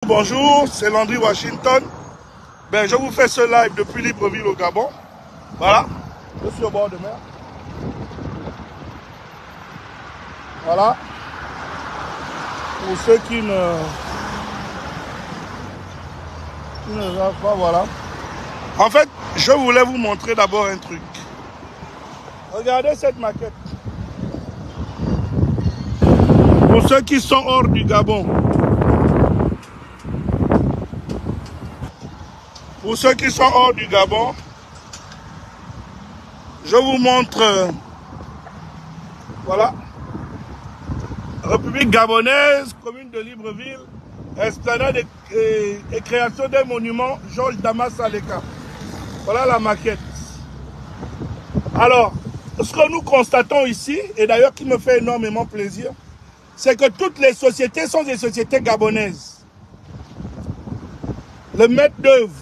Bonjour, c'est Landry Washington. Je vous fais ce live depuis Libreville au Gabon. Voilà, je suis au bord de mer. Voilà. Pour ceux qui ne savent pas, voilà. En fait, je voulais vous montrer d'abord un truc. Regardez cette maquette. Pour ceux qui sont hors du Gabon. Pour ceux qui sont hors du Gabon, je vous montre, voilà, République gabonaise, commune de Libreville, esplanade et création d'un monument, Georges Damas Saleka. Voilà la maquette. Alors, ce que nous constatons ici, et d'ailleurs qui me fait énormément plaisir, c'est que toutes les sociétés sont des sociétés gabonaises. Le maître d'œuvre,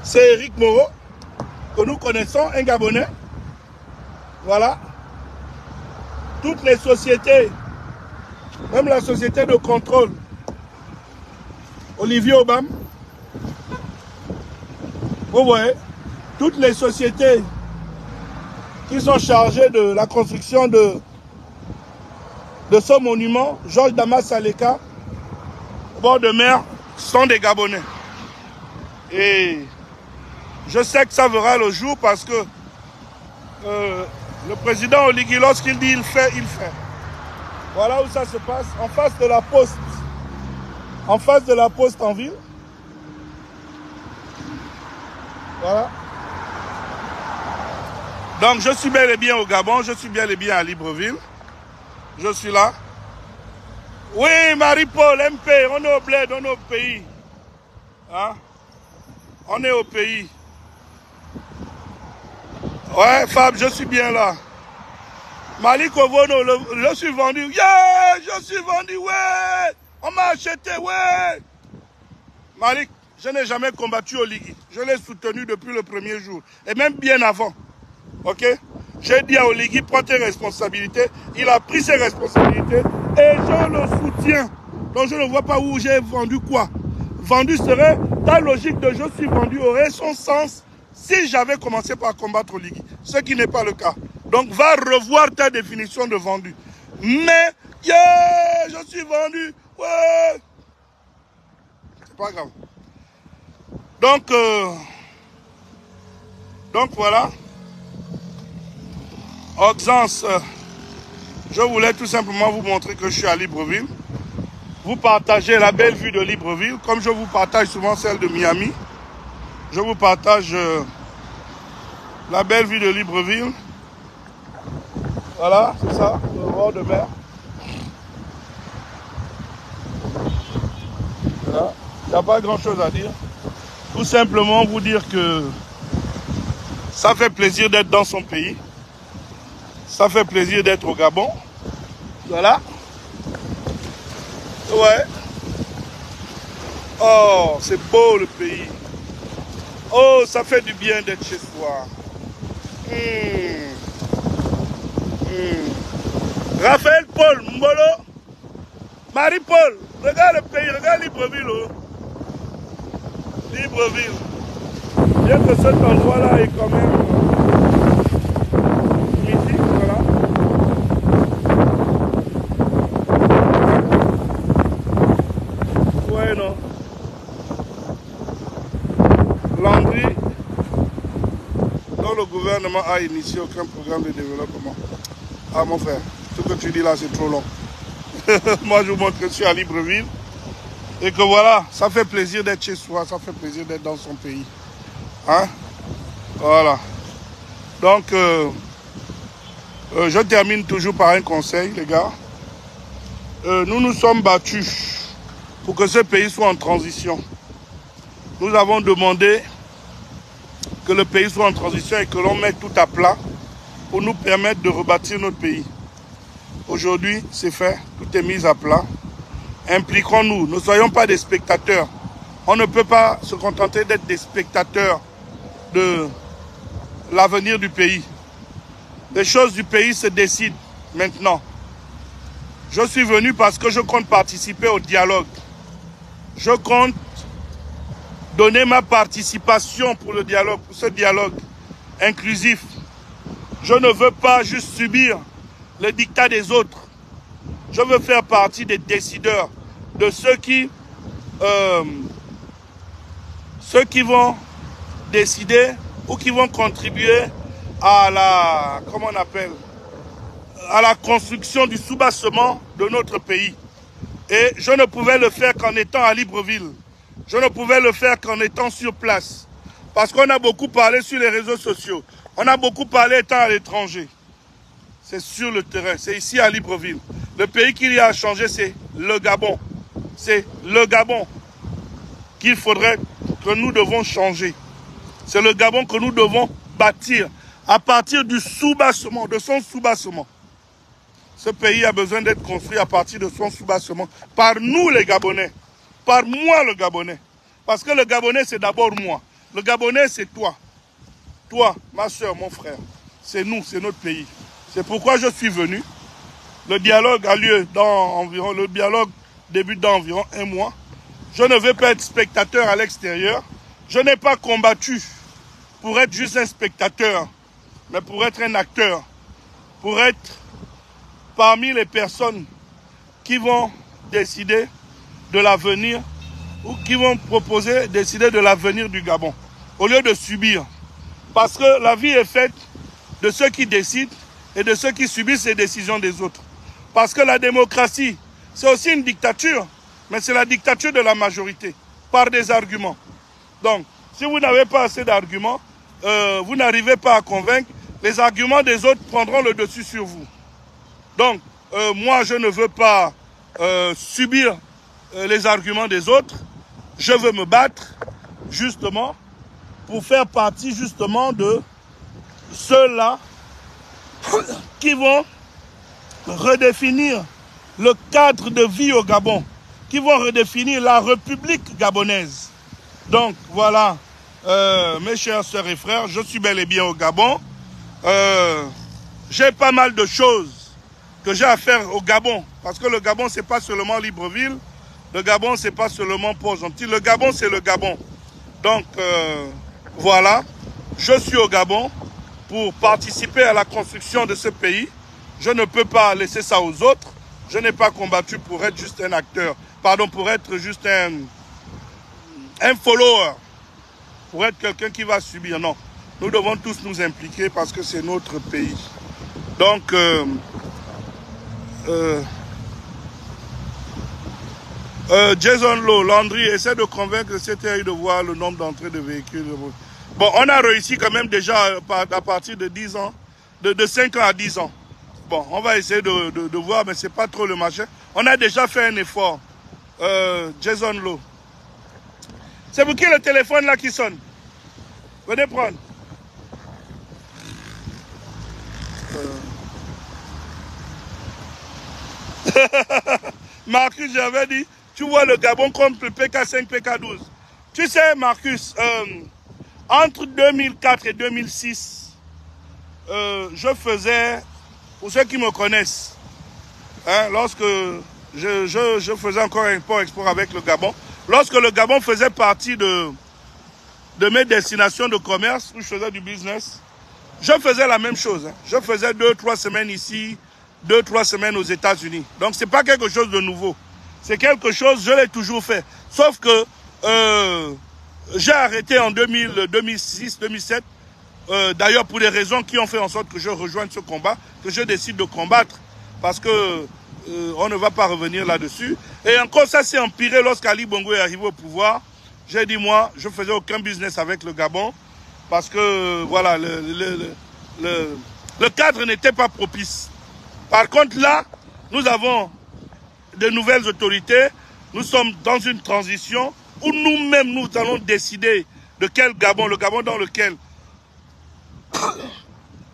c'est Eric Moreau, que nous connaissons, un Gabonais. Voilà. Toutes les sociétés, même la société de contrôle, Olivier Obam. Vous voyez, toutes les sociétés qui sont chargées de la construction de ce monument, Georges Damas Saleka, au bord de mer, sont des Gabonais. Et je sais que ça verra le jour parce que le président Oligui, lorsqu'il dit il fait, il fait. Voilà où ça se passe, en face de la poste. En face de la poste en ville. Voilà. Donc je suis bel et bien au Gabon, je suis bel et bien à Libreville. Je suis là. Oui, Marie-Paul, MP, on est au bled, on est au pays. Hein? On est au pays. Ouais, Fab, je suis bien là. Malik Ovono, je suis vendu. Yeah, je suis vendu, ouais. On m'a acheté, ouais. Malik, je n'ai jamais combattu Oligui. Je l'ai soutenu depuis le premier jour. Et même bien avant. Ok? J'ai dit à Oligui, prends tes responsabilités. Il a pris ses responsabilités. Et je le soutiens. Donc je ne vois pas où j'ai vendu quoi. Vendu serait, ta logique de je suis vendu aurait son sens si j'avais commencé par combattre Oligui. Ce qui n'est pas le cas. Donc va revoir ta définition de vendu. Mais, yeah, je suis vendu. Ouais. C'est pas grave. Donc voilà. Auxence, je voulais tout simplement vous montrer que je suis à Libreville. Vous partagez la belle vue de Libreville, comme je vous partage souvent celle de Miami. Je vous partage la belle vue de Libreville. Voilà, c'est ça, le bord de mer. Voilà. Il n'y a pas grand-chose à dire. Tout simplement vous dire que ça fait plaisir d'être dans son pays. Ça fait plaisir d'être au Gabon. Voilà. Ouais. Oh, c'est beau le pays. Oh, ça fait du bien d'être chez soi. Raphaël Paul, Mbolo, Marie-Paul, regarde le pays, regarde Libreville. Oh. Libreville. Bien que cet endroit-là est quand même mythique, voilà. Ouais, non. Landry, dont le gouvernement a initié aucun programme de développement. Ah mon frère, tout ce que tu dis là c'est trop long. Moi je vous montre que je suis à Libreville. Et que voilà, ça fait plaisir d'être chez soi, ça fait plaisir d'être dans son pays. Hein? Voilà. Donc, je termine toujours par un conseil, les gars. Nous nous sommes battus pour que ce pays soit en transition. Nous avons demandé que le pays soit en transition et que l'on mette tout à plat pour nous permettre de rebâtir notre pays. Aujourd'hui, c'est fait, tout est mis à plat. Impliquons-nous, ne soyons pas des spectateurs. On ne peut pas se contenter d'être des spectateurs de l'avenir du pays. Les choses du pays se décident maintenant. Je suis venu parce que je compte participer au dialogue. je compte donner ma participation pour le dialogue, pour ce dialogue inclusif. Je ne veux pas juste subir le dictat des autres. Je veux faire partie des décideurs, de ceux qui vont décider ou qui vont contribuer à la, comment on appelle, à la construction du soubassement de notre pays. Et je ne pouvais le faire qu'en étant à Libreville. Je ne pouvais le faire qu'en étant sur place. Parce qu'on a beaucoup parlé sur les réseaux sociaux. On a beaucoup parlé étant à l'étranger. C'est sur le terrain, c'est ici à Libreville. Le pays qu'il y a à changer, c'est le Gabon. C'est le Gabon qu'il faudrait que nous devons changer. C'est le Gabon que nous devons bâtir à partir du soubassement, de son soubassement. Ce pays a besoin d'être construit à partir de son soubassement par nous les Gabonais, par moi le Gabonais. Parce que le Gabonais c'est d'abord moi. Le Gabonais c'est toi. Toi, ma soeur, mon frère. C'est nous, c'est notre pays. C'est pourquoi je suis venu. Le dialogue a lieu dans environ, le dialogue débute dans environ 1 mois. Je ne veux pas être spectateur à l'extérieur. Je n'ai pas combattu pour être juste un spectateur, mais pour être un acteur, pour être parmi les personnes qui vont décider de l'avenir ou qui vont proposer, décider de l'avenir du Gabon, au lieu de subir. Parce que la vie est faite de ceux qui décident et de ceux qui subissent les décisions des autres. Parce que la démocratie, c'est aussi une dictature, mais c'est la dictature de la majorité, par des arguments. Donc, si vous n'avez pas assez d'arguments, vous n'arrivez pas à convaincre, les arguments des autres prendront le dessus sur vous. Donc, moi, je ne veux pas subir les arguments des autres. Je veux me battre, justement, pour faire partie, justement, de ceux-là qui vont redéfinir le cadre de vie au Gabon, qui vont redéfinir la République gabonaise. Donc, voilà, mes chers sœurs et frères, je suis bel et bien au Gabon. J'ai pas mal de choses que j'ai à faire au Gabon, parce que le Gabon, c'est pas seulement Libreville, le Gabon, c'est pas seulement Port-Gentil, le Gabon, c'est le Gabon. Donc, voilà, je suis au Gabon pour participer à la construction de ce pays. Je ne peux pas laisser ça aux autres. Je n'ai pas combattu pour être juste un acteur, pardon, pour être juste un follower, pour être quelqu'un qui va subir. Non, nous devons tous nous impliquer parce que c'est notre pays. Donc, Jason Lowe, Landry, essaie de convaincre le CTI de voir le nombre d'entrées de véhicules. Bon, on a réussi quand même déjà à partir de 10 ans, de 5 ans à 10 ans. Bon, on va essayer de voir, mais c'est pas trop le machin. On a déjà fait un effort. Jason Lowe. C'est pour qui le téléphone là qui sonne? Venez prendre. Marcus, j'avais dit, tu vois le Gabon comme le PK5, PK12. Tu sais, Marcus, entre 2004 et 2006, je faisais, pour ceux qui me connaissent, hein, lorsque je faisais encore un import-export avec le Gabon, lorsque le Gabon faisait partie de mes destinations de commerce, où je faisais du business, je faisais la même chose. Hein. Je faisais 2-3 semaines ici, 2-3 semaines aux États-Unis. Donc, c'est pas quelque chose de nouveau. C'est quelque chose, je l'ai toujours fait. Sauf que j'ai arrêté en 2006, 2007. D'ailleurs, pour des raisons qui ont fait en sorte que je rejoigne ce combat, que je décide de combattre. Parce que on ne va pas revenir là-dessus. Et encore, ça s'est empiré lorsqu'Ali Bongo est arrivé au pouvoir. J'ai dit, moi, je faisais aucun business avec le Gabon. Parce que, voilà, le cadre n'était pas propice. Par contre, là, nous avons de nouvelles autorités. Nous sommes dans une transition où nous-mêmes, nous allons décider de quel Gabon, le Gabon dans lequel,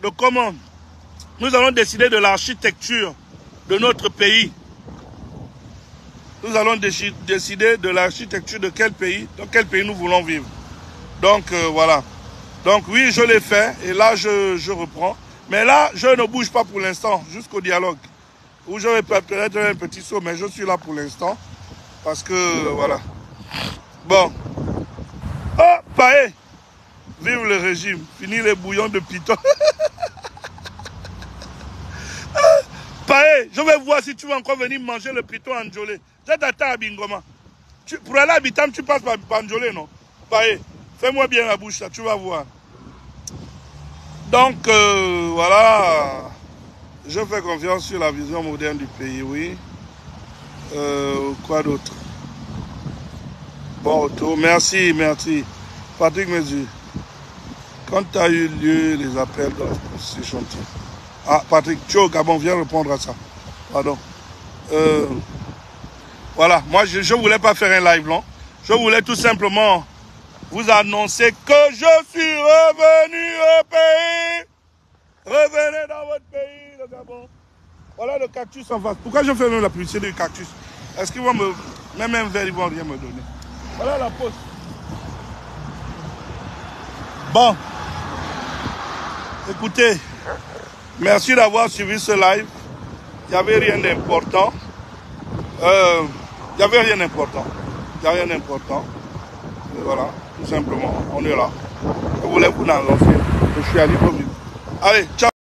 de comment, nous allons décider de l'architecture de notre pays. Nous allons décider de l'architecture de quel pays, dans quel pays nous voulons vivre. Donc, voilà. Donc, oui, je l'ai fait, et là, je reprends. Mais là, je ne bouge pas pour l'instant, jusqu'au dialogue. Où j'aurais peut-être un petit saut, mais je suis là pour l'instant. Parce que, voilà. Bon. Oh, Paé. Vive le régime. Fini les bouillons de piton. Paé, je vais voir si tu vas encore venir manger le piton en Njolé. Je t'attends à Bingoma. Pour aller à Bitam, tu passes par Njolé, non? Paé, fais-moi bien la bouche, là, tu vas voir. Donc, voilà. Je fais confiance sur la vision moderne du pays, oui. Quoi d'autre? Bon retour. Merci, merci. Patrick me dit, quand a eu lieu les appels d'offres, c'est gentil. Ah, Patrick, tu es au Gabon, viens répondre à ça. Pardon. Voilà, moi je ne voulais pas faire un live long. Je voulais tout simplement vous annoncer que je suis revenu au pays. Revenez dans votre pays, le Gabon. Voilà le cactus en face. Pourquoi je fais même la publicité du cactus? Est-ce qu'ils vont me... Même un verre, ils vont rien me donner. Voilà la pause. Bon. Écoutez, merci d'avoir suivi ce live. Il n'y avait rien d'important. Il n'y avait rien d'important. Il n'y a rien d'important. Voilà, tout simplement, on est là. Je voulais vous annoncer que je suis à Libreville. Allez, ciao.